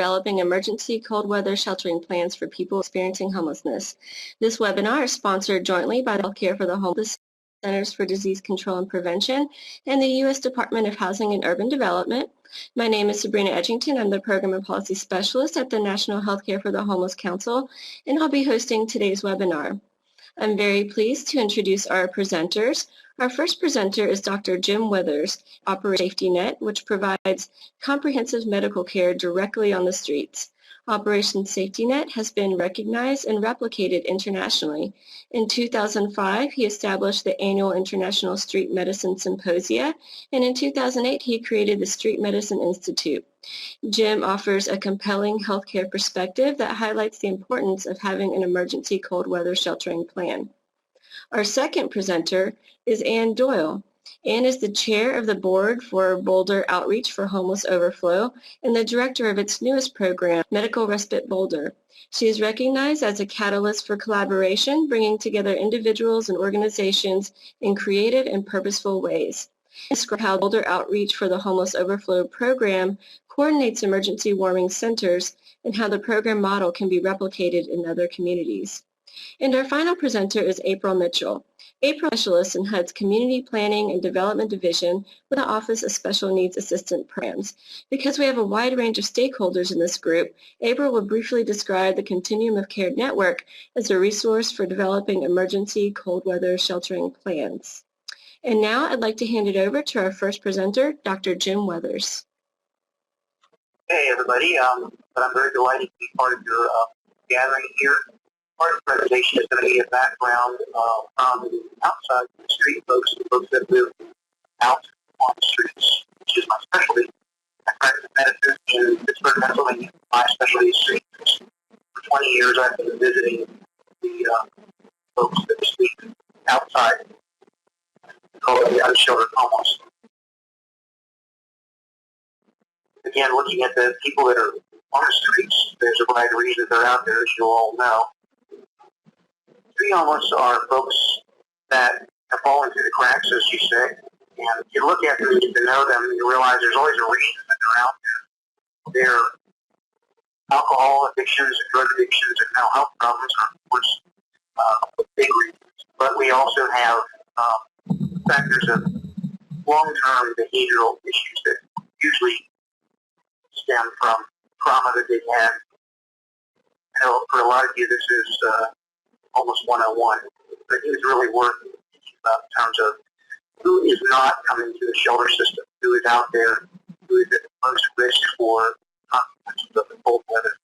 developing emergency cold weather sheltering plans for people experiencing homelessness. This webinar is sponsored jointly by the Healthcare for the Homeless Centers for Disease Control and Prevention and the U.S. Department of Housing and Urban Development. My name is Sabrina Edgington. I'm the Program and Policy Specialist at the National Healthcare for the Homeless Council, and I'll be hosting today's webinar. I'm very pleased to introduce our presenters. Our first presenter is Dr. Jim Withers, Operation Safety Net, which provides comprehensive medical care directly on the streets. Operation Safety Net has been recognized and replicated internationally. In 2005, he established the annual International Street Medicine Symposia, and in 2008, he created the Street Medicine Institute. Jim offers a compelling healthcare perspective that highlights the importance of having an emergency cold weather sheltering plan. Our second presenter is Ann Doyle. Ann is the chair of the board for Boulder Outreach for Homeless Overflow and the director of its newest program, Medical Respite Boulder. She is recognized as a catalyst for collaboration, bringing together individuals and organizations in creative and purposeful ways. Describe how Boulder Outreach for the Homeless Overflow program coordinates emergency warming centers and how the program model can be replicated in other communities. And our final presenter is April Mitchell. April is a specialist in HUD's Community Planning and Development Division with the Office of Special Needs Assistant Programs. Because we have a wide range of stakeholders in this group, April will briefly describe the Continuum of Care Network as a resource for developing emergency cold weather sheltering plans. And now I'd like to hand it over to our first presenter, Dr. Jim Withers. Hey everybody, I'm very delighted to be part of your gathering here. Part of the presentation is going to be a background from the outside the street folks that live out on the streets, which is my specialty. I practice medicine in Pittsburgh, Pennsylvania. My specialty is streets. For 20 years I've been visiting the folks that sleep outside, called the unsheltered homeless. Again, looking at the people that are on the streets, there's a variety of reasons they're out there, as you all know. Street homeless are folks that have fallen through the cracks, as you say. And if you look at them and get to know them, you realize there's always a reason that they're out there. Their alcohol addictions and drug addictions and mental health problems are, of course, big reasons. But we also have factors of long-term behavioral issues that usually stem from trauma that they've had. I know for a lot of you this is almost 101, but it is really worth thinking about in terms of who is not coming to the shelter system, who is out there, who is at the most risk for consequences of the cold weather.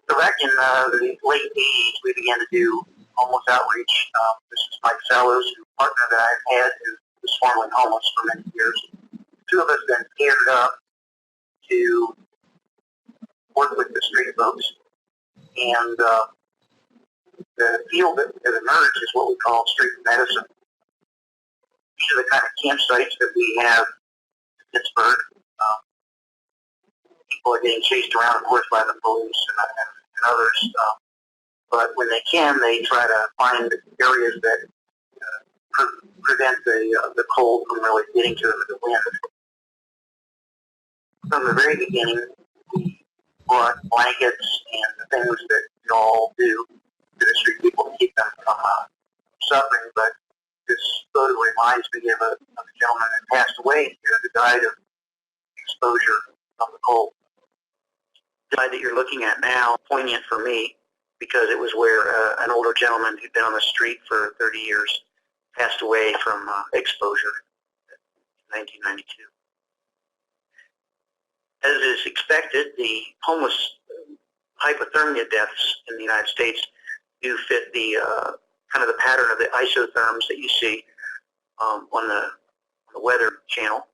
So back in the late 80s, we began to do homeless outreach. This is Mike Sallows, a partner that I've had who was formerly homeless for many years. The two of us then paired up to work with the street folks, and the field that emerged is what we call street medicine. These are the kind of campsites that we have in Pittsburgh. People are getting chased around, of course, by the police and others, but when they can, they try to find areas that prevent the cold from really getting to them in the wind. From the very beginning, we brought blankets and the things that you all do to the street people to keep them from suffering. But this photo reminds me of a gentleman that passed away here who died of exposure from the cold. The slide that you're looking at now, poignant for me, because it was where an older gentleman who'd been on the street for 30 years passed away from exposure in 1992. As is expected, the homeless hypothermia deaths in the United States do fit the kind of the pattern of the isotherms that you see on the weather channel,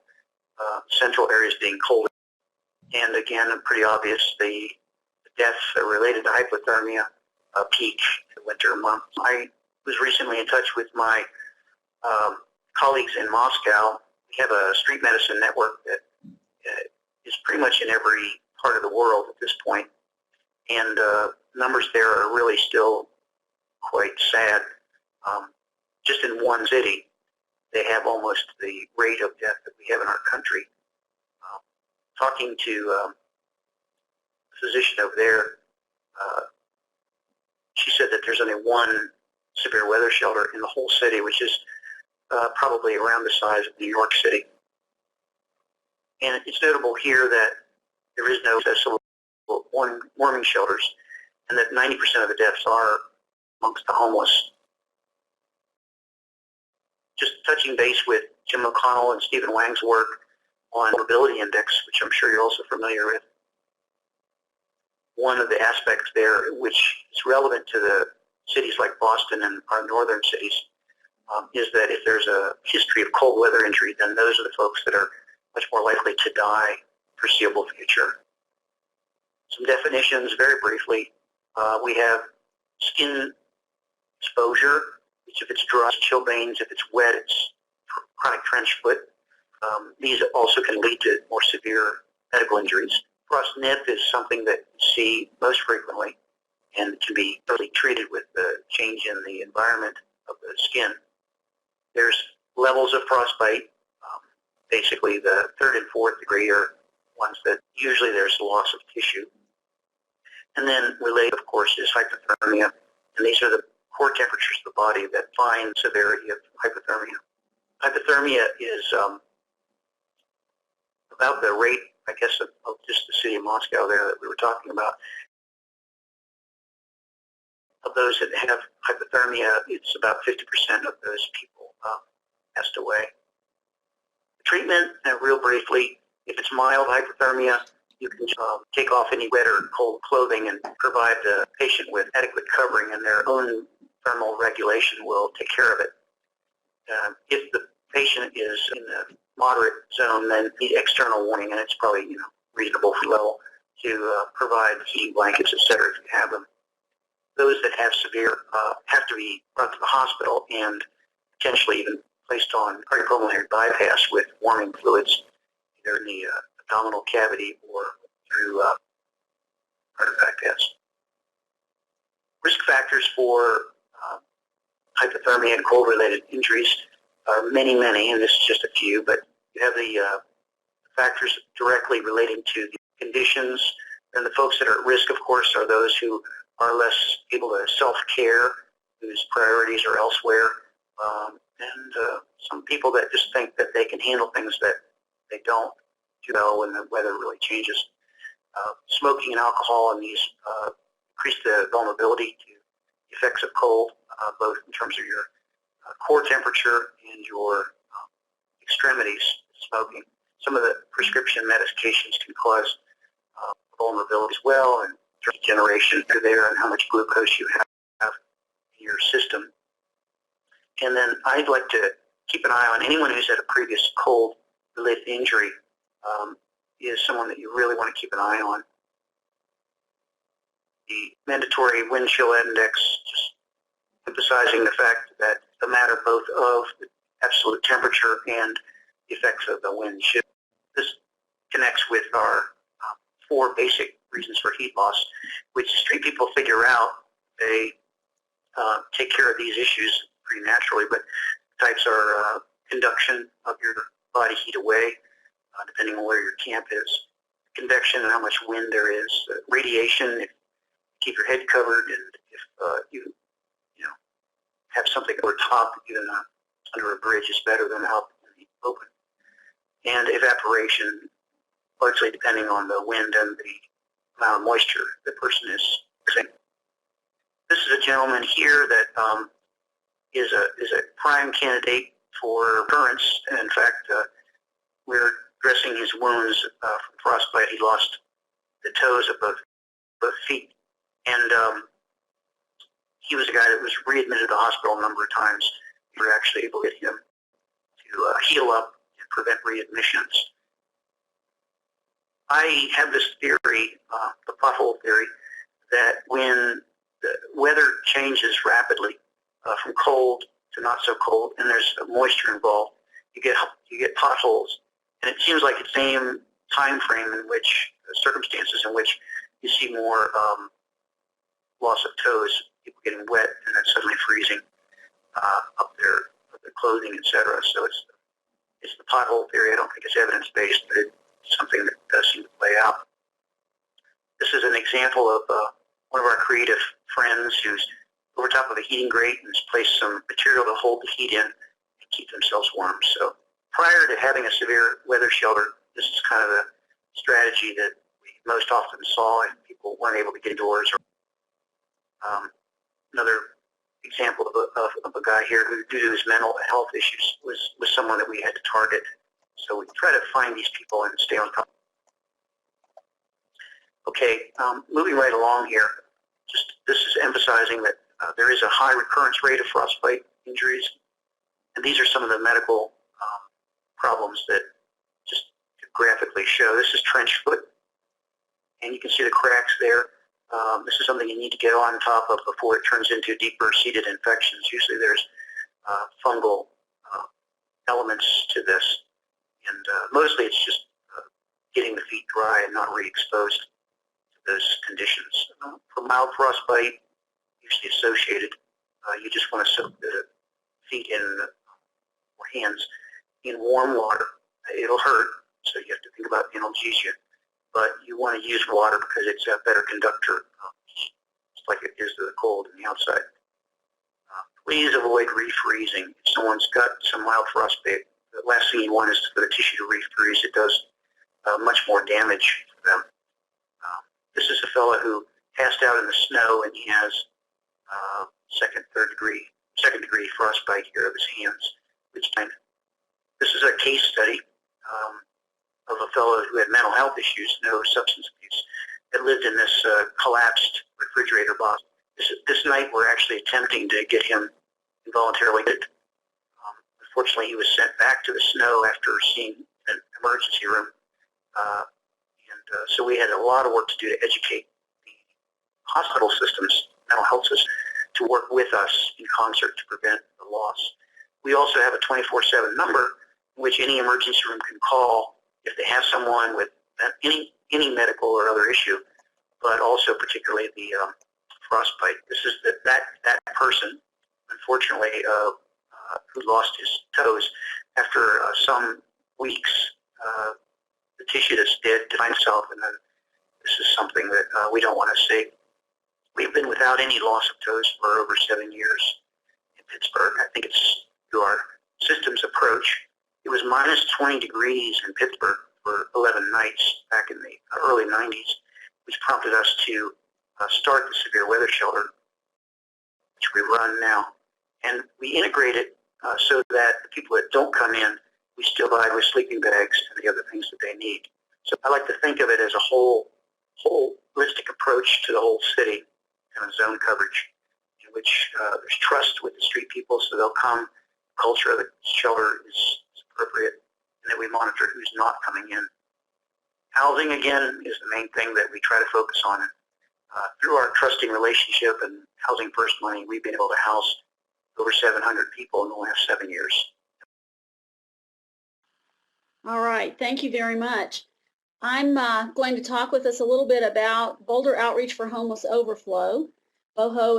central areas being colder. And again, pretty obvious, the deaths that are related to hypothermia peak in the winter months. I was recently in touch with my colleagues in Moscow. We have a street medicine network that is pretty much in every part of the world at this point, and numbers there are really still quite sad. Just in one city, they have almost the rate of death that we have in our country. Talking to physician over there, she said that there's only one severe weather shelter in the whole city, which is probably around the size of New York City. And it's notable here that there is no accessible warming shelters, and that 90% of the deaths are amongst the homeless. Just touching base with Jim O'Connell and Stephen Wang's work on mobility index, which I'm sure you're also familiar with. One of the aspects there, which is relevant to the cities like Boston and our northern cities, is that if there's a history of cold weather injury, then those are the folks that are much more likely to die foreseeable future. Some definitions, very briefly. We have skin exposure, which if it's dry, it's chilblains. If it's wet, it's chronic trench foot. These also can lead to more severe medical injuries. Frost nip is something that you see most frequently and can be totally treated with the change in the environment of the skin. There's levels of frostbite. Basically, the 3rd and 4th degree are ones that usually there's loss of tissue. And then related, of course, is hypothermia. And these are the core temperatures of the body that define severity of hypothermia. Hypothermia is about the rate, I guess, of just the city of Moscow there that we were talking about. Of those that have hypothermia, it's about 50% of those people passed away. Treatment, real briefly, if it's mild hypothermia, you can take off any wet or cold clothing and provide the patient with adequate covering, and their own thermal regulation will take care of it. If the patient is in the moderate zone, then need external warning, and it's probably reasonable level to provide heating blankets, etc. if you have them. Those that have severe have to be brought to the hospital and potentially even placed on cardiopulmonary bypass with warming fluids, either in the abdominal cavity or through heart bypass. Risk factors for hypothermia and cold-related injuries are many, and this is just a few, but you have the factors directly relating to the conditions, and the folks that are at risk, of course, are those who are less able to self-care, whose priorities are elsewhere, and some people that just think that they can handle things that they don't when the weather really changes. Smoking and alcohol and these increase the vulnerability to the effects of cold, both in terms of your core temperature and your extremities, smoking. Some of the prescription medications can cause vulnerability as well, and degeneration through there and how much glucose you have in your system. And then I'd like to keep an eye on anyone who's had a previous cold-related injury is someone that you really want to keep an eye on. The mandatory wind chill index, just emphasizing the fact that the matter both of the absolute temperature and the effects of the wind chill. This connects with our 4 basic reasons for heat loss, which street people figure out. They take care of these issues pretty naturally, but types are conduction of your body heat away, depending on where your camp is, convection and how much wind there is, radiation, if keep your head covered, and if you have something over top, even under a bridge is better than out in the open, and evaporation, largely depending on the wind and the amount of moisture the person is using. This is a gentleman here that is a prime candidate for occurrence, and in fact, we're dressing his wounds from frostbite. He lost the toes of both feet, and he was a guy that was readmitted to the hospital a number of times. We were actually able to get him to heal up and prevent readmissions. I have this theory, the pothole theory, that when the weather changes rapidly from cold to not so cold, and there's moisture involved, you get potholes, and it seems like the same time frame in which circumstances in which you see more loss of toes, people getting wet and then suddenly freezing up their clothing, etc. So it's the pothole theory. I don't think it's evidence based, but it's something that does seem to play out. This is an example of one of our creative friends who's over top of a heating grate and has placed some material to hold the heat in and keep themselves warm. So prior to having a severe weather shelter, this is kind of the strategy that we most often saw if people weren't able to get indoors. Another example of a guy here who, due to his mental health issues, was someone that we had to target. So we try to find these people and stay on top. Okay, moving right along here, this is emphasizing that there is a high recurrence rate of frostbite injuries, and these are some of the medical problems that just graphically show. This is trench foot, and you can see the cracks there. This is something you need to get on top of before it turns into deeper seated infections. Usually there's fungal elements to this, and mostly it's just getting the feet dry and not re-exposed to those conditions. For mild frostbite, usually associated, you just want to soak the feet or hands in warm water. It'll hurt, so you have to think about analgesia, but you want to use water because it's a better conductor of heat, just like it is to the cold in the outside. Please avoid refreezing. If someone's got some mild frostbite, the last thing you want is for the tissue to refreeze. It does much more damage to them. This is a fellow who passed out in the snow, and he has second degree frostbite here of his hands. This is a case study of a fellow who had mental health issues, no substance abuse, that lived in this collapsed refrigerator box. This night we're actually attempting to get him involuntarily hit. Unfortunately, he was sent back to the snow after seeing an emergency room. So we had a lot of work to do to educate the hospital systems, mental health systems, to work with us in concert to prevent the loss. We also have a 24/7 number in which any emergency room can call if they have someone with any medical or other issue, but also particularly the frostbite. This is that person, unfortunately, who lost his toes after some weeks. The tissue that's dead defined itself, and then this is something that we don't want to see. We've been without any loss of toes for over 7 years in Pittsburgh. I think it's through our systems approach. It was minus 20 degrees in Pittsburgh for 11 nights back in the early 90s, which prompted us to start the severe weather shelter, which we run now. And we integrate it so that the people that don't come in, we still provide with sleeping bags and the other things that they need. So I like to think of it as a holistic approach to the whole city, kind of zone coverage, in which there's trust with the street people, so they'll come. Culture of the shelter is appropriate, and then we monitor who's not coming in. Housing, again, is the main thing that we try to focus on. Through our trusting relationship and Housing First money, we've been able to house over 700 people in the last 7 years. All right, thank you very much. I'm going to talk with us a little bit about Boulder Outreach for Homeless Overflow. Boho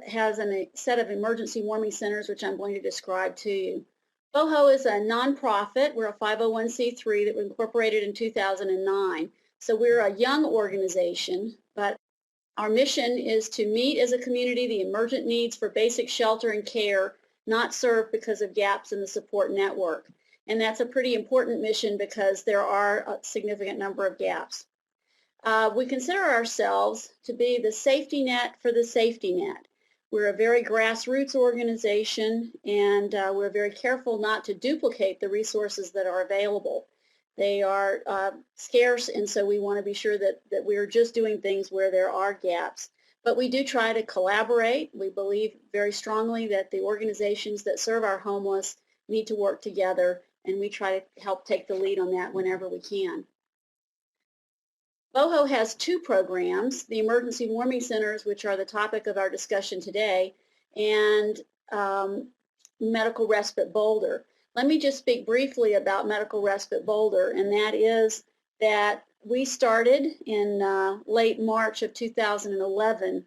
has a set of emergency warming centers, which I'm going to describe to you. Boho is a nonprofit. We're a 501c3 that was incorporated in 2009. So we're a young organization, but our mission is to meet as a community the emergent needs for basic shelter and care not served because of gaps in the support network. And that's a pretty important mission because there are a significant number of gaps. We consider ourselves to be the safety net for the safety net. We're a very grassroots organization, and we're very careful not to duplicate the resources that are available. They are scarce, and so we want to be sure that we're just doing things where there are gaps. But we do try to collaborate. We believe very strongly that the organizations that serve our homeless need to work together, and we try to help take the lead on that whenever we can. Boho has two programs, the emergency warming centers, which are the topic of our discussion today, and Medical Respite Boulder. Let me just speak briefly about Medical Respite Boulder, and that is that we started in late March of 2011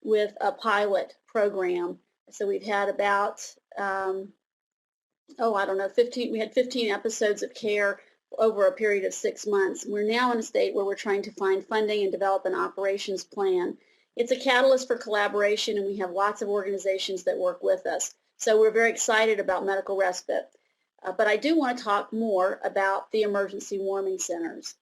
with a pilot program. So we've had about, we had 15 episodes of care over a period of 6 months. We're now in a state where we're trying to find funding and develop an operations plan. It's a catalyst for collaboration, and we have lots of organizations that work with us. So we're very excited about medical respite. But I do want to talk more about the emergency warming centers.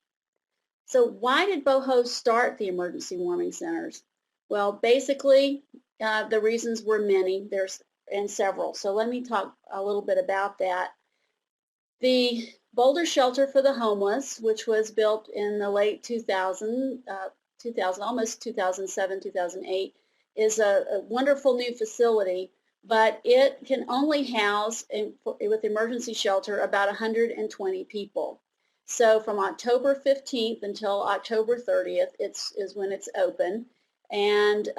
So why did Boho start the emergency warming centers? Well, basically, the reasons were many. There's several. So let me talk a little bit about that. The Boulder Shelter for the Homeless, which was built in the late 2000, almost 2007, 2008, is a wonderful new facility, but it can only house, with emergency shelter, about 120 people. So from October 15th until October 30th is when it's open, and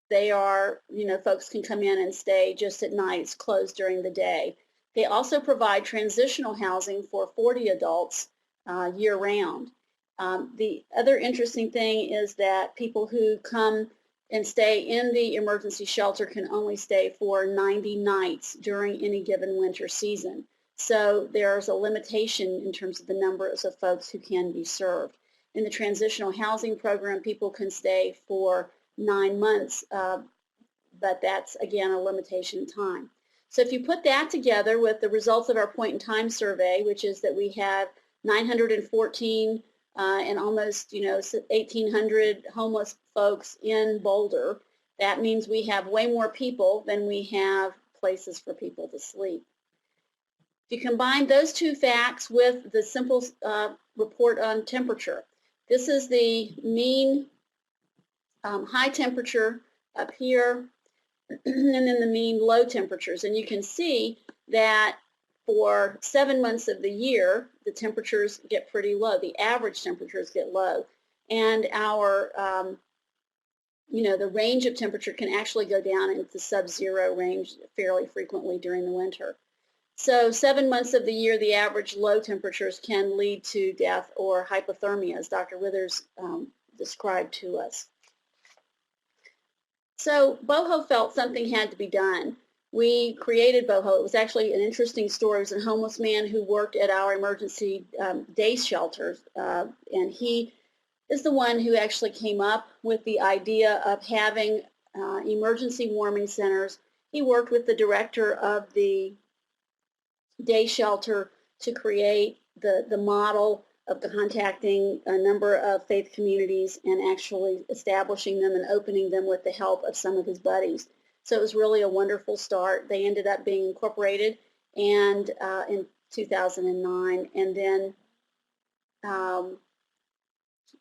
they are, folks can come in and stay just at night. It's closed during the day. They also provide transitional housing for 40 adults year-round. The other interesting thing is that people who come and stay in the emergency shelter can only stay for 90 nights during any given winter season. So there's a limitation in terms of the numbers of folks who can be served. In the transitional housing program, people can stay for 9 months, but that's, again, a limitation in time. So if you put that together with the results of our point-in-time survey, which is that we have 914 and almost 1,800 homeless folks in Boulder, that means we have way more people than we have places for people to sleep. If you combine those two facts with the simple report on temperature, this is the mean high temperature up here, and then the mean low temperatures. And you can see that for 7 months of the year, the temperatures get pretty low. The average temperatures get low. And our, the range of temperature can actually go down into sub-zero range fairly frequently during the winter. So 7 months of the year, the average low temperatures can lead to death or hypothermia, as Dr. Withers described to us. So Boho felt something had to be done. We created Boho. It was actually an interesting story. It was a homeless man who worked at our emergency day shelters, and he is the one who actually came up with the idea of having emergency warming centers. He worked with the director of the day shelter to create the model of contacting a number of faith communities and actually establishing them and opening them with the help of some of his buddies. So it was really a wonderful start. They ended up being incorporated and in 2009, and then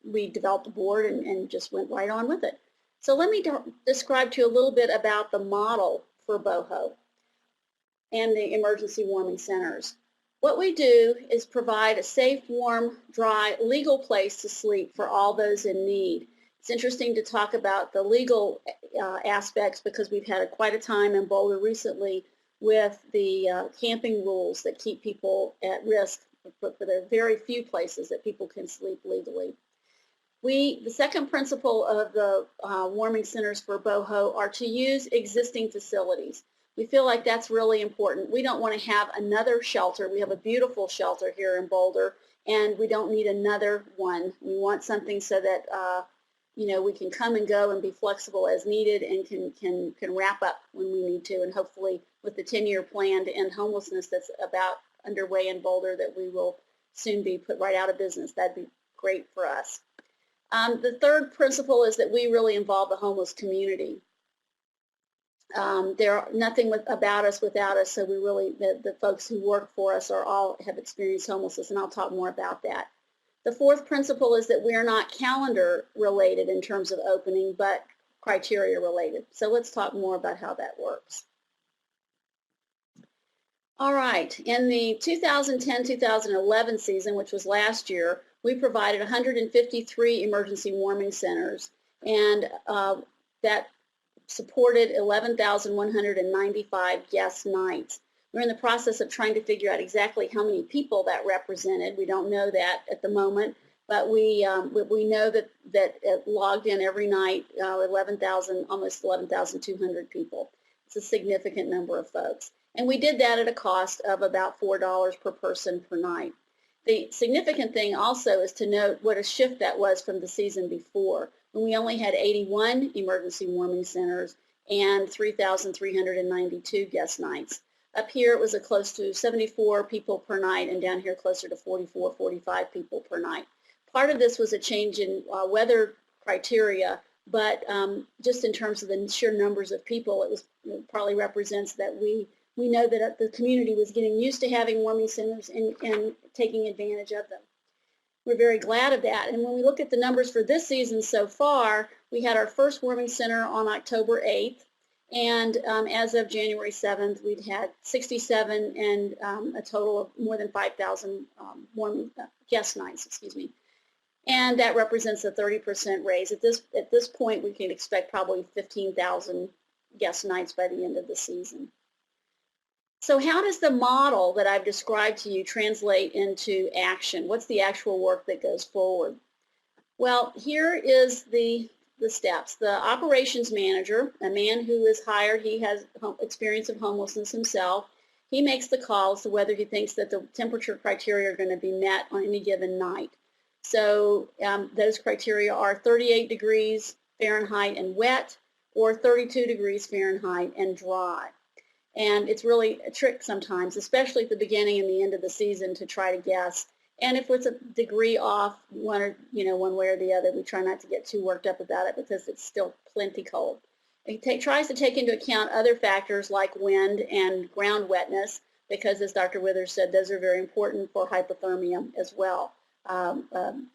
we developed a board and just went right on with it. So let me describe to you a little bit about the model for Boho and the emergency warming centers. What we do is provide a safe, warm, dry, legal place to sleep for all those in need. It's interesting to talk about the legal aspects because we've had quite a time in Boulder recently with the camping rules that keep people at risk, but there are very few places that people can sleep legally. The second principle of the warming centers for Boho are to use existing facilities. We feel like that's really important. We don't want to have another shelter. We have a beautiful shelter here in Boulder, and we don't need another one. We want something so that we can come and go and be flexible as needed and can wrap up when we need to. And hopefully, with the 10-year plan to end homelessness that's about underway in Boulder, that we will soon be put right out of business. That'd be great for us. The third principle is that we really involve the homeless community. There are nothing about us without us, so we really, the folks who work for us all have experienced homelessness, and I'll talk more about that. The fourth principle is that we are not calendar related in terms of opening, but criteria related. So let's talk more about how that works. All right, in the 2010-2011 season, which was last year, we provided 153 emergency warming centers, and that supported 11,195 guest nights. We're in the process of trying to figure out exactly how many people that represented. We don't know that at the moment, but we know that it logged in every night 11,000, almost 11,200 people. It's a significant number of folks. And we did that at a cost of about $4 per person per night. The significant thing also is to note what a shift that was from the season before, when we only had 81 emergency warming centers and 3,392 guest nights. Up here it was a close to 74 people per night, and down here closer to 44, 45 people per night. Part of this was a change in weather criteria, but just in terms of the sheer numbers of people, it probably represents that we know that the community was getting used to having warming centers and taking advantage of them. We're very glad of that. And when we look at the numbers for this season so far, we had our first warming center on October 8th. And as of January 7th, we'd had 67 and a total of more than 5,000 warming guest nights, And that represents a 30% raise. At this point, we can expect probably 15,000 guest nights by the end of the season. So how does the model that I've described to you translate into action? What's the actual work that goes forward? Well, here is the steps. The operations manager, a man who is hired, he has experience of homelessness himself. He makes the call as to whether he thinks that the temperature criteria are going to be met on any given night. So those criteria are 38 degrees Fahrenheit and wet, or 32 degrees Fahrenheit and dry. And it's really a trick sometimes, especially at the beginning and the end of the season, to try to guess. And if it's a degree off one way or the other, we try not to get too worked up about it because it's still plenty cold. It tries to take into account other factors like wind and ground wetness, because as Dr. Withers said, those are very important for hypothermia as well.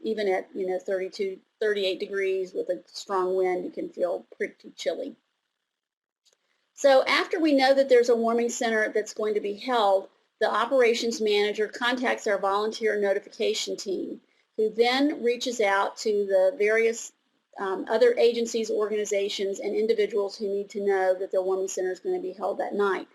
Even at 32, 38 degrees with a strong wind, you can feel pretty chilly. So after we know that there's a warming center that's going to be held, the operations manager contacts our volunteer notification team, who then reaches out to the various other agencies, organizations, and individuals who need to know that their warming center is going to be held that night.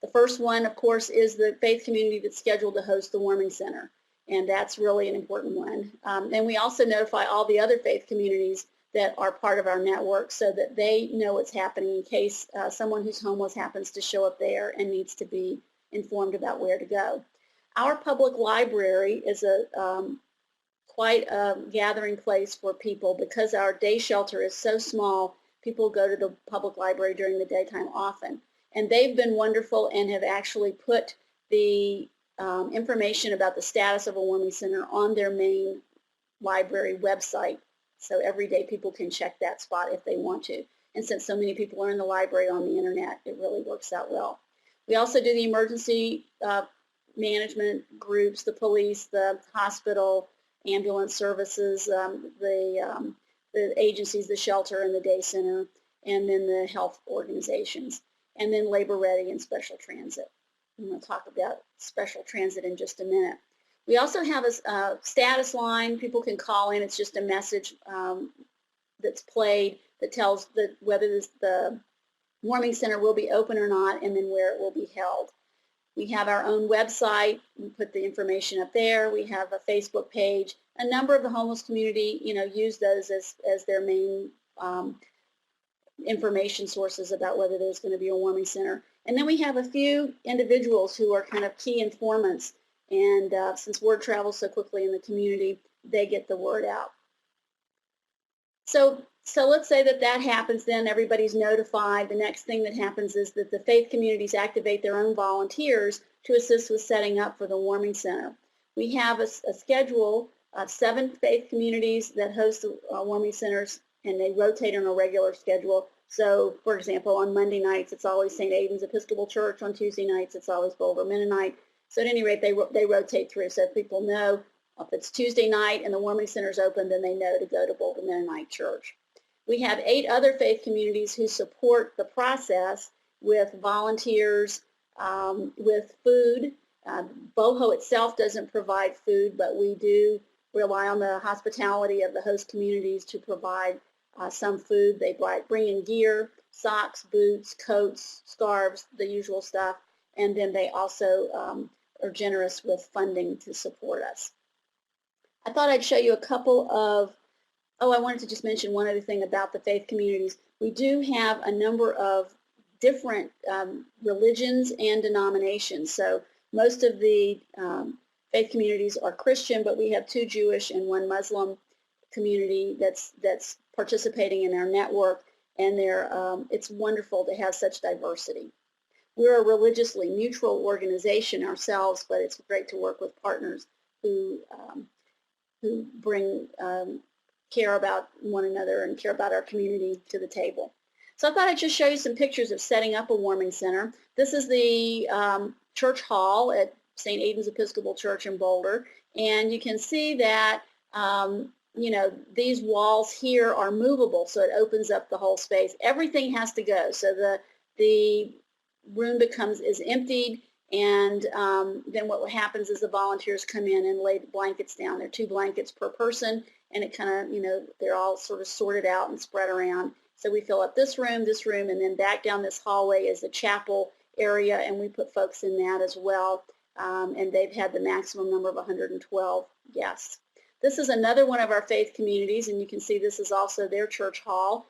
The first one, of course, is the faith community that's scheduled to host the warming center, and that's really an important one. And we also notify all the other faith communities that are part of our network so that they know what's happening in case someone who's homeless happens to show up there and needs to be informed about where to go. Our public library is quite a gathering place for people because our day shelter is so small. People go to the public library during the daytime often. And they've been wonderful and have actually put the information about the status of a warming center on their main library website. So every day people can check that spot if they want to. And since so many people are in the library on the internet, it really works out well. We also do the emergency management groups, the police, the hospital, ambulance services, the agencies, the shelter and the day center, and then the health organizations, and then labor ready and special transit. I'm going to talk about special transit in just a minute. We also have a status line. People can call in. It's just a message that's played that tells whether the warming center will be open or not, and then where it will be held. We have our own website. We put the information up there. We have a Facebook page. A number of the homeless community, use those as their main information sources about whether there's going to be a warming center. And then we have a few individuals who are kind of key informants. And since word travels so quickly in the community, they get the word out. So let's say that happens, then everybody's notified. The next thing that happens is that the faith communities activate their own volunteers to assist with setting up for the warming center. We have a schedule of 7 faith communities that host the warming centers, and they rotate on a regular schedule. So, for example, on Monday nights, it's always St. Aidan's Episcopal Church. On Tuesday nights, it's always Boulder Mennonite. So at any rate, they rotate through, so people know if it's Tuesday night and the warming center's open, then they know to go to Boulder Mennonite Church. We have 8 other faith communities who support the process with volunteers, with food. Boho itself doesn't provide food, but we do rely on the hospitality of the host communities to provide some food. They bring in gear, socks, boots, coats, scarves, the usual stuff, and then they also are generous with funding to support us. I thought I'd show you a couple of, I wanted to just mention one other thing about the faith communities. We do have a number of different religions and denominations. So most of the faith communities are Christian, but we have 2 Jewish and 1 Muslim community that's participating in our network, and it's wonderful to have such diversity. We're a religiously neutral organization ourselves, but it's great to work with partners who bring care about one another and care about our community to the table. So I thought I'd just show you some pictures of setting up a warming center. This is the church hall at St. Aidan's Episcopal Church in Boulder, and you can see that you know, these walls here are movable, so it opens up the whole space. Everything has to go, so the room is emptied, and then what happens is the volunteers come in and lay the blankets down. There are 2 blankets per person, and it kind of, you know, they're all sort of sorted out and spread around. So we fill up this room, and then back down this hallway is the chapel area, and we put folks in that as well, and they've had the maximum number of 112 guests. This is another one of our faith communities, and you can see this is also their church hall.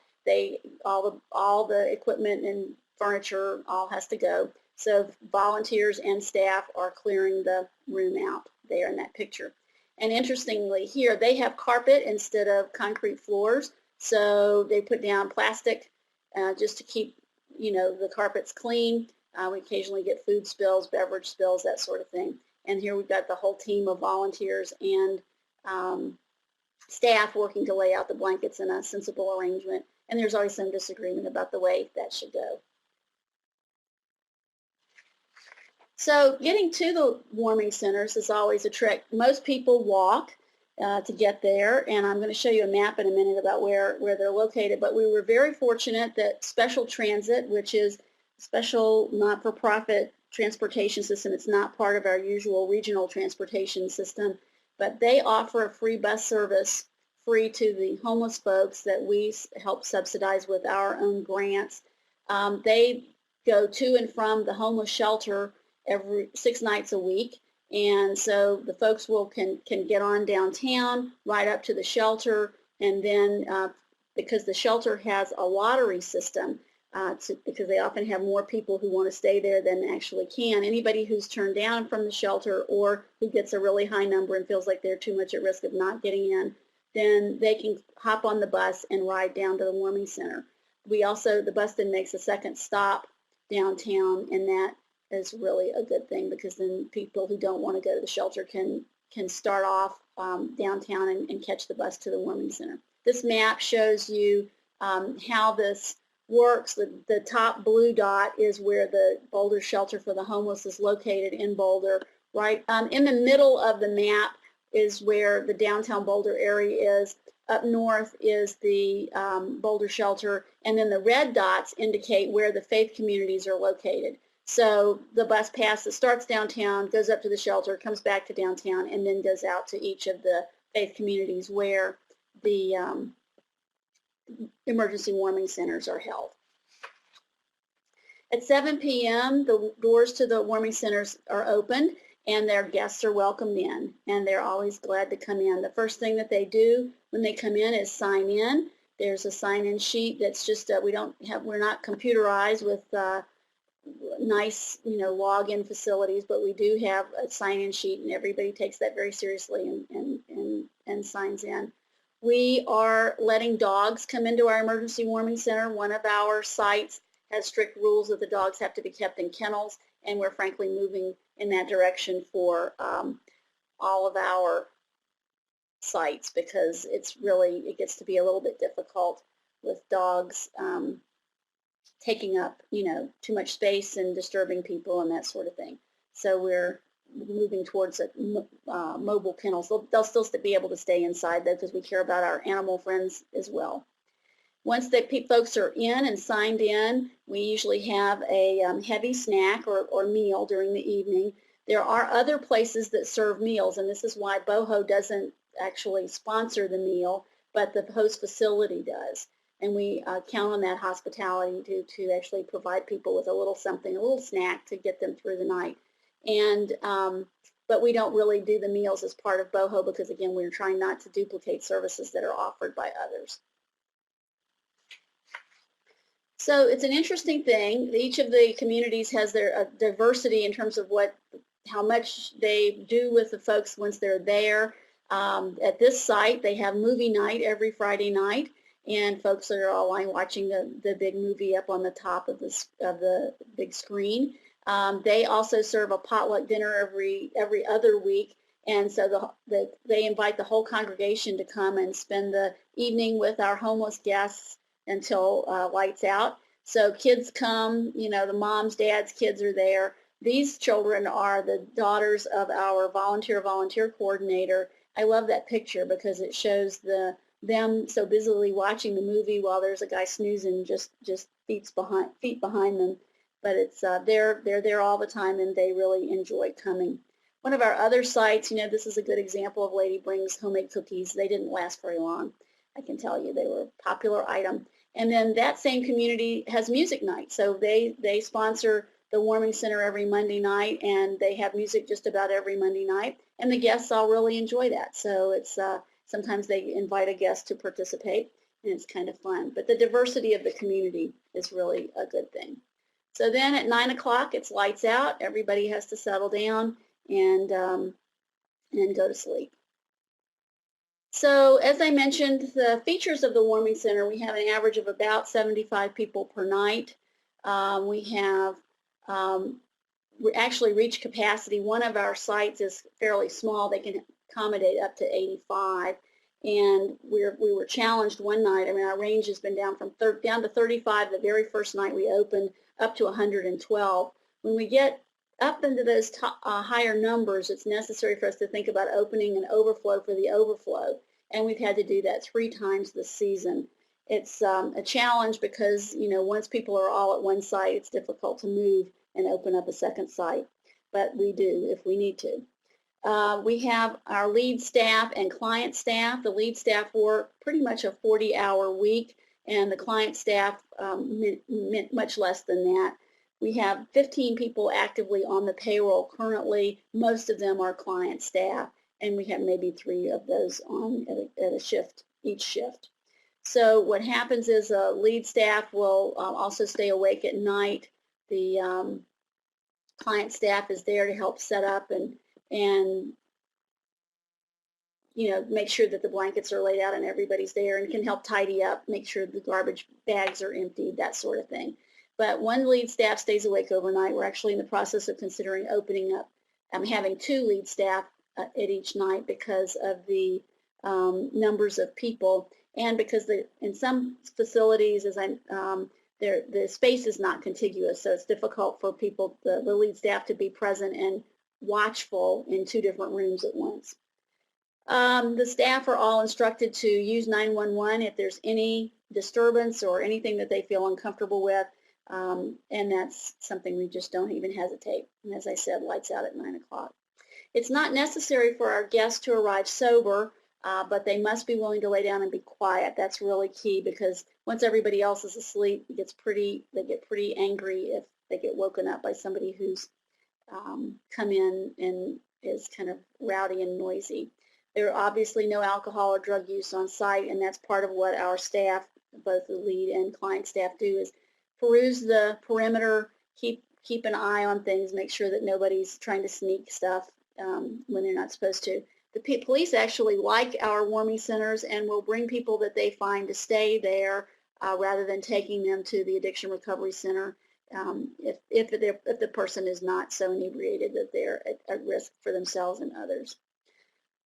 All the equipment and furniture all has to go. So volunteers and staff are clearing the room out there in that picture. And interestingly here, they have carpet instead of concrete floors. So they put down plastic just to keep, you know, the carpets clean. We occasionally get food spills, beverage spills, that sort of thing. And here we've got the whole team of volunteers and staff working to lay out the blankets in a sensible arrangement. And there's always some disagreement about the way that should go. So getting to the warming centers is always a trick. Most people walk to get there, and I'm going to show you a map in a minute about where they're located, but we were very fortunate that Special Transit, which is a special not-for-profit transportation system, it's not part of our usual regional transportation system, but they offer a free bus service, free to the homeless folks that we help subsidize with our own grants. They go to and from the homeless shelter every 6 nights a week, and so the folks can get on downtown, right up to the shelter, and then because the shelter has a lottery system, because they often have more people who want to stay there than actually can. Anybody who's turned down from the shelter or who gets a really high number and feels like they're too much at risk of not getting in, then they can hop on the bus and ride down to the warming center. The bus then makes a second stop downtown, and that is really a good thing, because then people who don't want to go to the shelter can start off downtown and catch the bus to the warming center. This map shows you how this works. The top blue dot is where the Boulder Shelter for the Homeless is located in Boulder. Right in the middle of the map is where the downtown Boulder area is. Up north is the Boulder Shelter, and then the red dots indicate where the faith communities are located. So the bus passes, starts downtown, goes up to the shelter, comes back to downtown, and then goes out to each of the faith communities where the emergency warming centers are held. At 7 p.m., the doors to the warming centers are opened, and their guests are welcomed in, and they're always glad to come in. The first thing that they do when they come in is sign in. There's a sign-in sheet that's just we're not computerized with nice, login facilities, but we do have a sign-in sheet, and everybody takes that very seriously and signs in. We are letting dogs come into our emergency warming center. One of our sites has strict rules that the dogs have to be kept in kennels, and we're frankly moving in that direction for all of our sites, because it gets to be a little bit difficult with dogs taking up, too much space and disturbing people and that sort of thing. So we're moving towards mobile kennels. They'll still be able to stay inside, though, because we care about our animal friends as well. Once the folks are in and signed in, we usually have a heavy snack or meal during the evening. There are other places that serve meals, and this is why Boho doesn't actually sponsor the meal, but the host facility does. And we count on that hospitality to actually provide people with a little something, a little snack to get them through the night. And but we don't really do the meals as part of Boho, because, again, we're trying not to duplicate services that are offered by others. So it's an interesting thing. Each of the communities has their diversity in terms of what much they do with the folks once they're there. At this site, they have movie night every Friday night, and folks are all watching the big movie up on the top of the big screen. They also serve a potluck dinner every other week, and so they invite the whole congregation to come and spend the evening with our homeless guests until lights out. So kids come, you know, the moms, dads, kids are there. These children are the daughters of our volunteer coordinator. I love that picture because it shows them so busily watching the movie while there's a guy snoozing just feet behind them. But it's they're there all the time, and they really enjoy coming. One of our other sites, you know, this is a good example of Lady Brings homemade cookies. They didn't last very long, I can tell you. They were a popular item. And then that same community has music night. So they sponsor the warming center every Monday night, and they have music just about every Monday night. And the guests all really enjoy that. So it's sometimes they invite a guest to participate, and it's kind of fun. But the diversity of the community is really a good thing. So then at 9 o'clock, it's lights out. Everybody has to settle down and go to sleep. So as I mentioned, the features of the warming center, we have an average of about 75 people per night. We actually reached capacity. One of our sites is fairly small. They can accommodate up to 85. And we were challenged one night. I mean, our range has been down to 35 the very first night we opened, up to 112. When we get up into those higher numbers, it's necessary for us to think about opening an overflow for the overflow, and we've had to do that 3 times this season. It's a challenge because, you know, once people are all at one site, it's difficult to move and open up a second site, but we do if we need to. We have our lead staff and client staff. The lead staff work pretty much a 40-hour week, and the client staff much less than that. We have 15 people actively on the payroll currently. Most of them are client staff, and we have maybe 3 of those on at a shift, each shift. So what happens is lead staff will also stay awake at night. The client staff is there to help set up and you know, make sure that the blankets are laid out and everybody's there, and can help tidy up, make sure the garbage bags are emptied, that sort of thing. But one lead staff stays awake overnight. We're actually in the process of considering opening up, having 2 lead staff at each night because of the numbers of people, and because in some facilities, the space is not contiguous, so it's difficult for people, the lead staff, to be present and watchful in 2 different rooms at once. The staff are all instructed to use 911 if there's any disturbance or anything that they feel uncomfortable with, and that's something we just don't even hesitate. And as I said, lights out at 9 o'clock. It's not necessary for our guests to arrive sober, but they must be willing to lay down and be quiet. That's really key, because once everybody else is asleep, they get pretty angry if they get woken up by somebody who's come in and is kind of rowdy and noisy. There are obviously no alcohol or drug use on site, and that's part of what our staff, both the lead and client staff, do, is peruse the perimeter, keep an eye on things, make sure that nobody's trying to sneak stuff when they're not supposed to. The police actually like our warming centers and will bring people that they find to stay there rather than taking them to the addiction recovery center if the person is not so inebriated that they're at risk for themselves and others.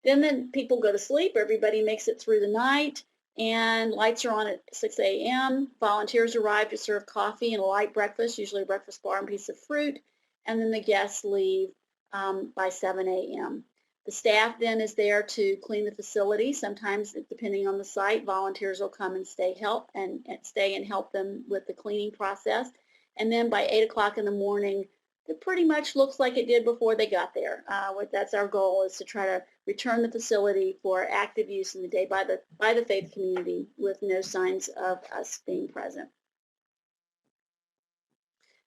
Then people go to sleep, everybody makes it through the night, and lights are on at 6 a.m. Volunteers arrive to serve coffee and a light breakfast, usually a breakfast bar and piece of fruit, and then the guests leave by 7 a.m. The staff then is there to clean the facility. Sometimes, depending on the site, volunteers will come and stay and help them with the cleaning process. And then by 8 o'clock in the morning, it pretty much looks like it did before they got there. That's our goal, is to try to return the facility for active use in the day by the faith community with no signs of us being present.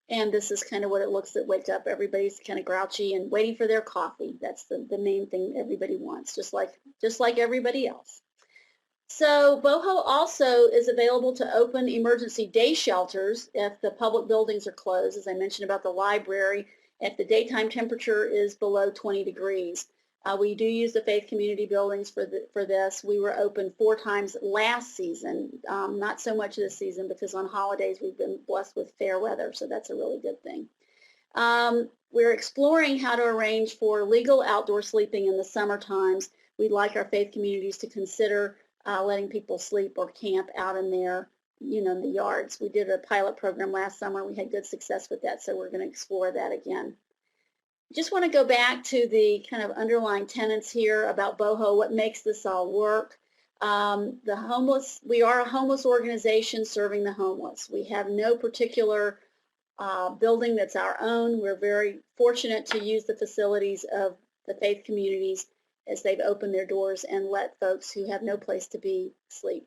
And this is kind of what it looks at wake up. Everybody's kind of grouchy and waiting for their coffee. That's the main thing everybody wants, just like everybody else. So Boho also is available to open emergency day shelters if the public buildings are closed. As I mentioned about the library, if the daytime temperature is below 20 degrees. We do use the faith community buildings for this. We were open 4 times last season, not so much this season because on holidays we've been blessed with fair weather, so that's a really good thing. We're exploring how to arrange for legal outdoor sleeping in the summer times. We'd like our faith communities to consider letting people sleep or camp out in their, in the yards. We did a pilot program last summer. We had good success with that, so we're going to explore that again. Just want to go back to the kind of underlying tenets here about Boho, what makes this all work. We are a homeless organization serving the homeless. We have no particular building that's our own. We're very fortunate to use the facilities of the faith communities as they've opened their doors and let folks who have no place to be sleep.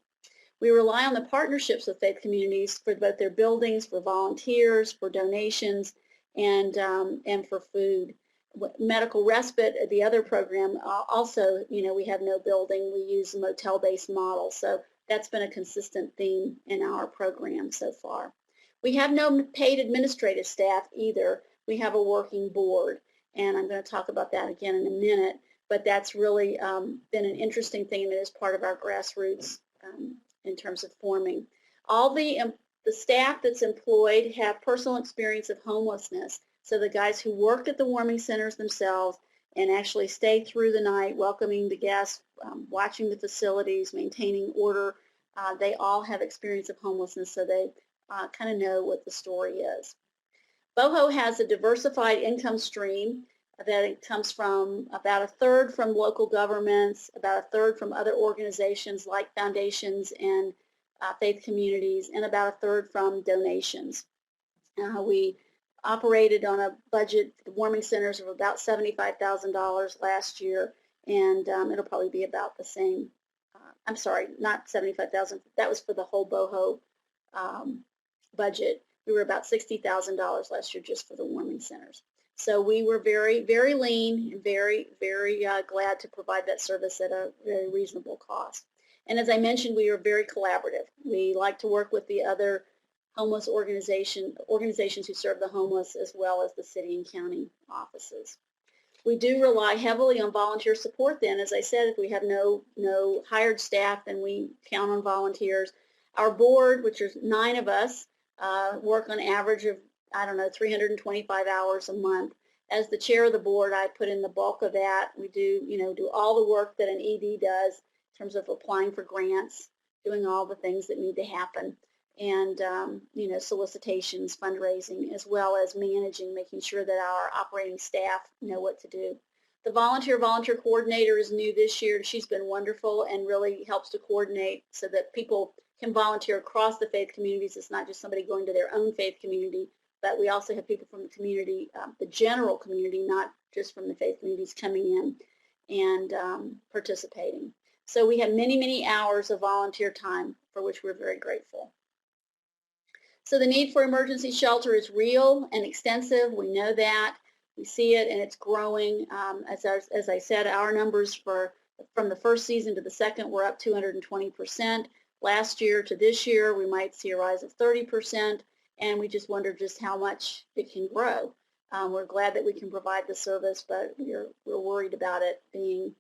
We rely on the partnerships with faith communities for both their buildings, for volunteers, for donations, and for food. Medical respite, the other program, also, we have no building. We use a motel-based model, so that's been a consistent theme in our program so far. We have no paid administrative staff either. We have a working board, and I'm going to talk about that again in a minute, but that's really been an interesting thing that is part of our grassroots in terms of forming. All the staff that's employed have personal experience of homelessness, so the guys who work at the warming centers themselves and actually stay through the night welcoming the guests, watching the facilities, maintaining order, they all have experience of homelessness, so they kind of know what the story is. Boho has a diversified income stream that it comes from about 1/3 from local governments, about 1/3 from other organizations like foundations and faith communities, and about 1/3 from donations. We operated on a budget for the warming centers of about $75,000 last year, and it'll probably be about the same. I'm sorry, not $75,000. That was for the whole Boho budget. We were about $60,000 last year just for the warming centers. So we were very, very lean and very, very glad to provide that service at a very reasonable cost. And as I mentioned, we are very collaborative. We like to work with the other homeless organizations who serve the homeless, as well as the city and county offices. We do rely heavily on volunteer support then. As I said, if we have no hired staff, then we count on volunteers. Our board, which is 9 of us, work on average of, 325 hours a month. As the chair of the board, I put in the bulk of that. We do all the work that an ED does in terms of applying for grants, doing all the things that need to happen, and solicitations, fundraising, as well as managing, making sure that our operating staff know what to do. The volunteer coordinator is new this year, and she's been wonderful and really helps to coordinate so that people can volunteer across the faith communities. It's not just somebody going to their own faith community, but we also have people from the community, the general community, not just from the faith communities, coming in and participating. So we have many, many hours of volunteer time for which we're very grateful. So the need for emergency shelter is real and extensive. We know that. We see it, and it's growing. As I said, our numbers from the first season to the second were up 220%. Last year to this year, we might see a rise of 30%, and we just wonder just how much it can grow. We're glad that we can provide the service, but we're worried about it being,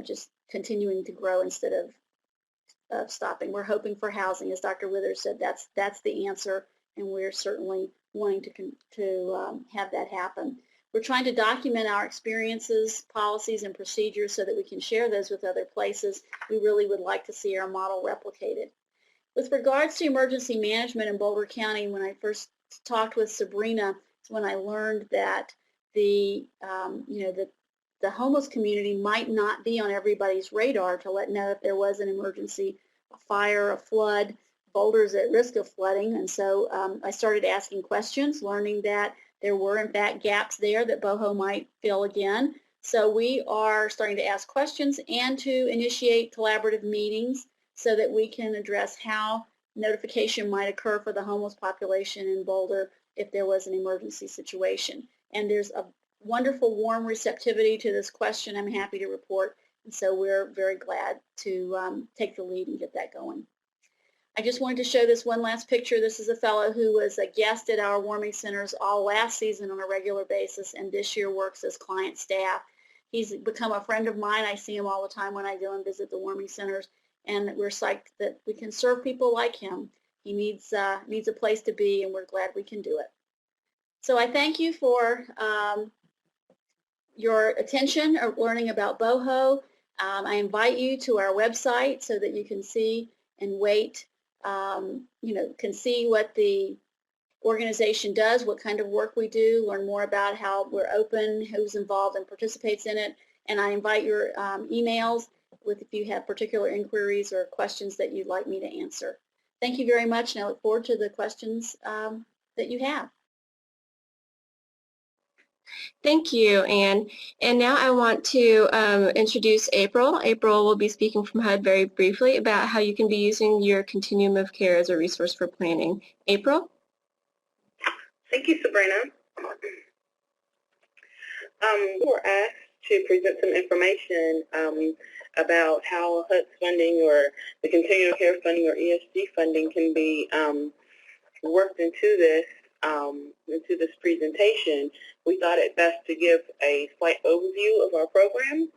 just continuing to grow instead of stopping. We're hoping for housing, as Dr. Withers said. That's the answer, and we're certainly wanting to have that happen. We're trying to document our experiences, policies, and procedures so that we can share those with other places. We really would like to see our model replicated. With regards to emergency management in Boulder County, when I first talked with Sabrina, it's when I learned that the homeless community might not be on everybody's radar to know if there was an emergency, a fire, a flood. Boulder's at risk of flooding, and so I started asking questions, learning that there were, in fact, gaps there that Boho might fill again. So we are starting to ask questions and to initiate collaborative meetings so that we can address how notification might occur for the homeless population in Boulder if there was an emergency situation. And there's a wonderful warm receptivity to this question, I'm happy to report, and so we're very glad to take the lead and get that going. I just wanted to show this one last picture. This is a fellow who was a guest at our warming centers all last season on a regular basis, and this year works as client staff. He's become a friend of mine. I see him all the time when I go and visit the warming centers, and we're psyched that we can serve people like him. He needs a place to be, and we're glad we can do it. So I thank you for your attention or learning about Boho. I invite you to our website so that you can see and can see what the organization does, what kind of work we do, learn more about how we're open, who's involved and participates in it. And I invite your emails if you have particular inquiries or questions that you'd like me to answer. Thank you very much, and I look forward to the questions that you have. Thank you, Anne. And now I want to introduce April. April will be speaking from HUD very briefly about how you can be using your continuum of care as a resource for planning. April? Thank you, Sabrina. We were asked to present some information about how HUD's funding or the continuum of care funding or ESG funding can be worked into this presentation. We thought it best to give a slight overview of our program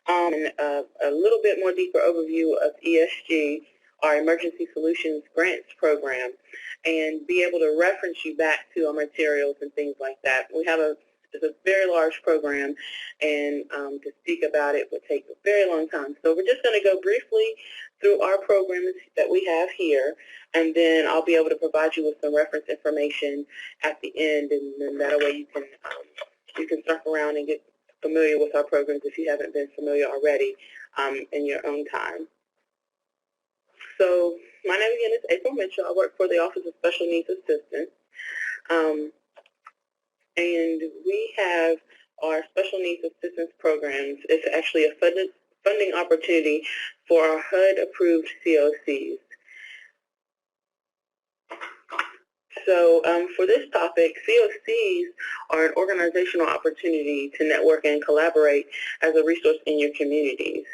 and a little bit more deeper overview of ESG, our Emergency Solutions Grants Program, and be able to reference you back to our materials and things like that. It's a very large program, and to speak about it would take a very long time. So we're just going to go briefly through our programs that we have here, and then I'll be able to provide you with some reference information at the end, and then that way you can surf around and get familiar with our programs if you haven't been familiar already in your own time. So my name again is April Mitchell. I work for the Office of Special Needs Assistance. And we have our Special Needs Assistance programs. It's actually a funding opportunity for our HUD Approved COCs. So for this topic, COCs are an organizational opportunity to network and collaborate as a resource in your communities.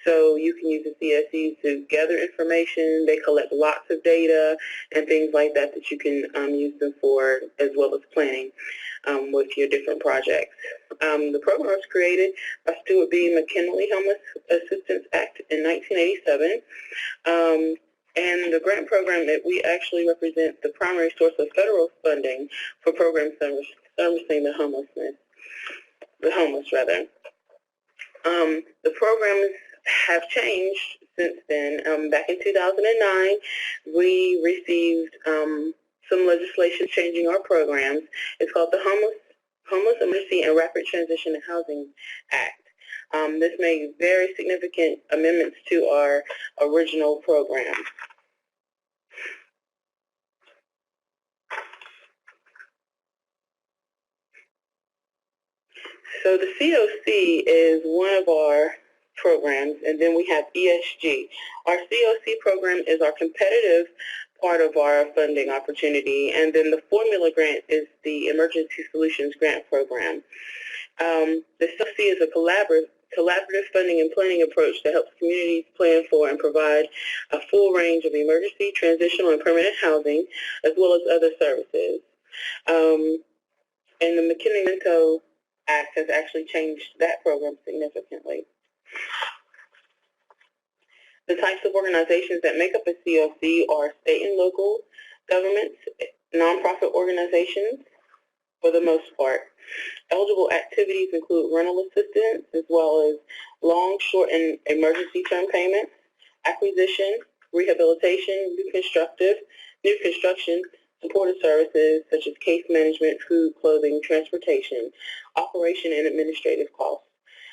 So you can use the CSCs to gather information. They collect lots of data and things like that that you can use them for, as well as planning with your different projects. The program was created by Stuart B. McKinley Homeless Assistance Act in 1987. And the grant program that we actually represent the primary source of federal funding for programs servicing the homeless. The programs have changed since then. Back in 2009, we received some legislation changing our programs. It's called the Homeless Emergency and Rapid Transition to Housing Act. This made very significant amendments to our original program. So the COC is one of our programs, and then we have ESG. Our COC program is our competitive part of our funding opportunity, and then the formula grant is the Emergency Solutions Grant Program. The COC is a collaborative funding and planning approach that helps communities plan for and provide a full range of emergency, transitional, and permanent housing, as well as other services. And the McKinley-Minto Act has actually changed that program significantly. The types of organizations that make up a COC are state and local governments, nonprofit organizations for the most part. Eligible activities include rental assistance as well as long, short, and emergency term payments, acquisition, rehabilitation, new construction, supportive services such as case management, food, clothing, transportation, operation, and administrative costs.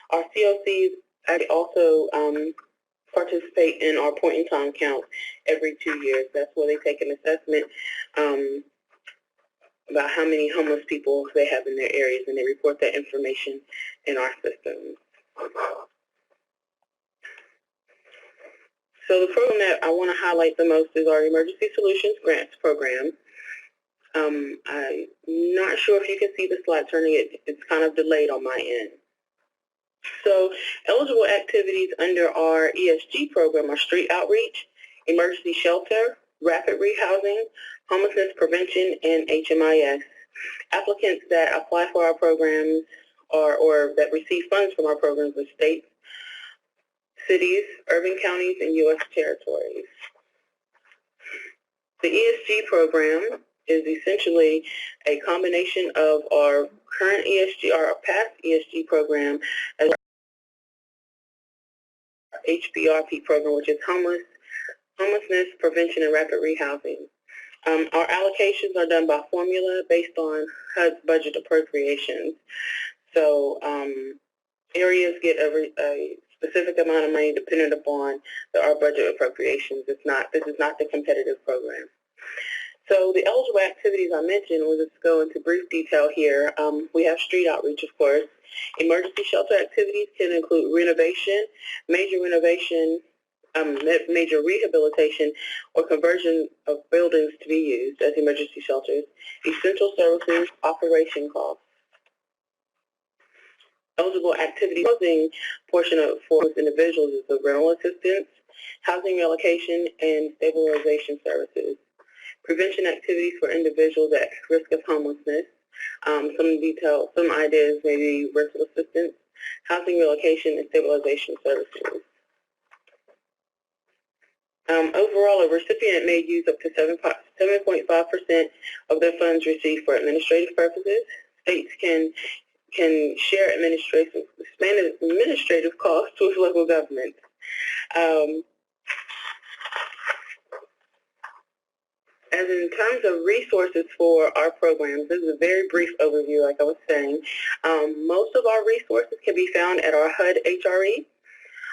Our COCs also participate in our point-in-time count every 2 years. That's where they take an assessment about how many homeless people they have in their areas, and they report that information in our systems. So the program that I want to highlight the most is our Emergency Solutions Grants Program. I'm not sure if you can see the slide turning. It's kind of delayed on my end. So eligible activities under our ESG program are street outreach, emergency shelter, rapid rehousing, homelessness prevention, and HMIS. Applicants that apply for our programs or that receive funds from our programs are states, cities, urban counties, and U.S. territories. The ESG program is essentially a combination of our current ESG, our past ESG program, as our HBRP program, which is homelessness prevention and rapid rehousing. Our allocations are done by formula based on HUD's budget appropriations. So areas get a specific amount of money dependent upon our budget appropriations. This is not the competitive program. So the eligible activities I mentioned, we'll just go into brief detail here. We have street outreach, of course. Emergency shelter activities can include renovation, major rehabilitation, or conversion of buildings to be used as emergency shelters. Essential services, operation costs. Eligible activity housing portion of for individuals is the rental assistance, housing relocation, and stabilization services. Prevention activities for individuals at risk of homelessness. Some ideas may be rental assistance, housing relocation, and stabilization services. Overall, a recipient may use up to 7.5% of their funds received for administrative purposes. States can share administrative costs with local governments. As in terms of resources for our programs, this is a very brief overview, like I was saying. Most of our resources can be found at our HUD HRE.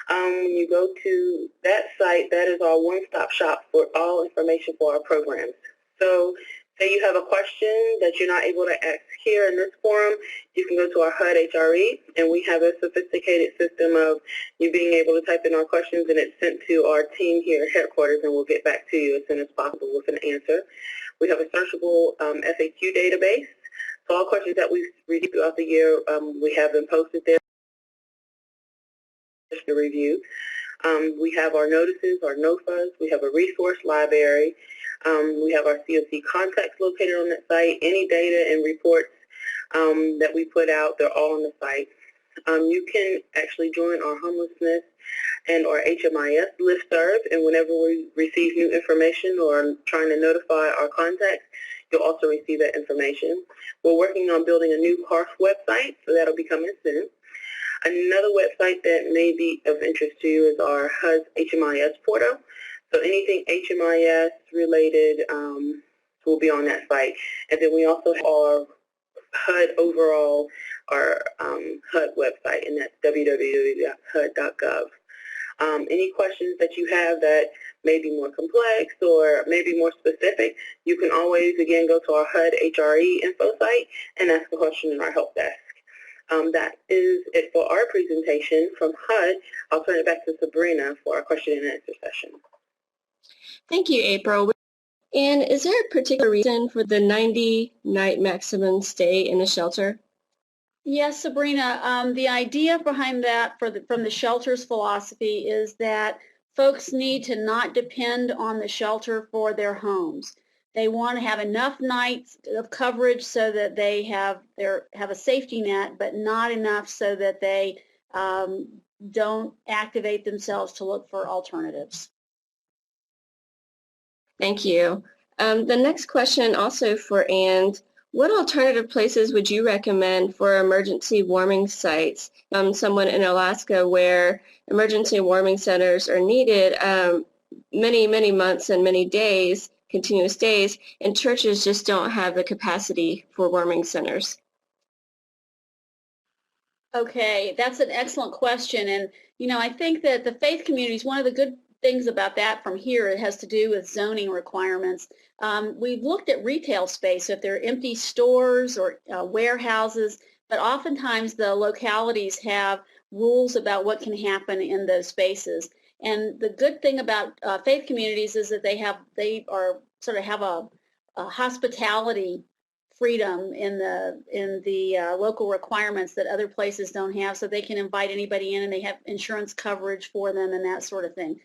When you go to that site, that is our one-stop shop for all information for our programs. So say you have a question that you're not able to ask here in this forum, you can go to our HUD HRE, and we have a sophisticated system of you being able to type in our questions, and it's sent to our team here at headquarters, and we'll get back to you as soon as possible with an answer. We have a searchable FAQ database. So all questions that we receive throughout the year, we have them posted there to review. We have our notices, our NOFAs. We have a resource library. We have our COC contacts located on that site. Any data and reports that we put out, they're all on the site. You can actually join our homelessness and our HMIS listserv, and whenever we receive new information or trying to notify our contacts, you'll also receive that information. We're working on building a new HARF website, so that'll be coming soon. Another website that may be of interest to you is our HUD HMIS portal. So anything HMIS related will be on that site. And then we also have our HUD overall, our HUD website, and that's www.hud.gov. Any questions that you have that may be more complex or maybe more specific, you can always, again, go to our HUD HRE info site and ask a question in our help desk. That is it for our presentation from HUD. I'll turn it back to Sabrina for our question and answer session. Thank you, April. And is there a particular reason for the 90-night maximum stay in the shelter? Yes, Sabrina. The idea behind that from the shelter's philosophy is that folks need to not depend on the shelter for their homes. They want to have enough nights of coverage so that they have a safety net, but not enough so that they don't activate themselves to look for alternatives. Thank you. The next question also for Ann. What alternative places would you recommend for emergency warming sites? Someone in Alaska where emergency warming centers are needed many months and many days, continuous days, and churches just don't have the capacity for warming centers. Okay, that's an excellent question. And, I think that the faith communities, one of the good things about that from here, it has to do with zoning requirements. We've looked at retail space, so if there are empty stores or warehouses, but oftentimes the localities have rules about what can happen in those spaces. And the good thing about faith communities is that they have a hospitality freedom in the local requirements that other places don't have, so they can invite anybody in, and they have insurance coverage for them and that sort of thing.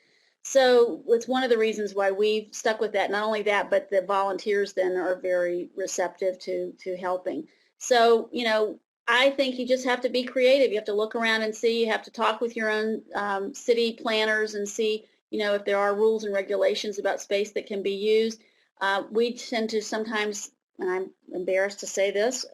So it's one of the reasons why we've stuck with that. Not only that, but the volunteers then are very receptive to helping. So, you know, I think you just have to be creative. You have to look around and see. You have to talk with your own city planners and see, you know, if there are rules and regulations about space that can be used. We tend to sometimes, and I'm embarrassed to say this,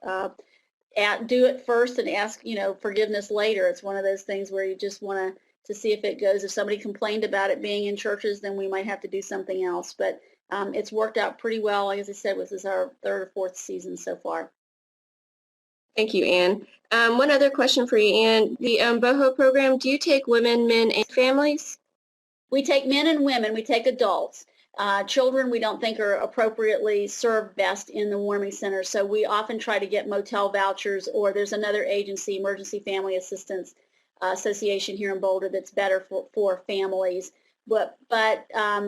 do it first and ask, you know, forgiveness later. It's one of those things where you just want to see if it goes. If somebody complained about it being in churches, then we might have to do something else. But it's worked out pretty well. Like as I said, this is our third or fourth season so far. Thank you, Ann. One other question for you, Ann. The Boho program, do you take women, men, and families? We take men and women. We take adults. Children we don't think are appropriately served best in the warming center, so we often try to get motel vouchers, or there's another agency, Emergency Family Assistance Association here in Boulder, that's better for families. But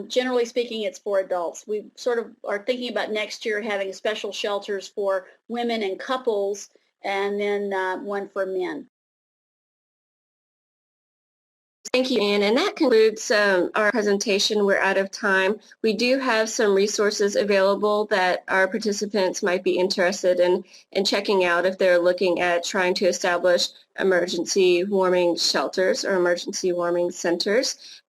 generally speaking, it's for adults. We sort of are thinking about next year having special shelters for women and couples, and then one for men. Thank you, Ann. And that concludes our presentation. We're out of time. We do have some resources available that our participants might be interested in checking out if they're looking at trying to establish emergency warming shelters or emergency warming centers.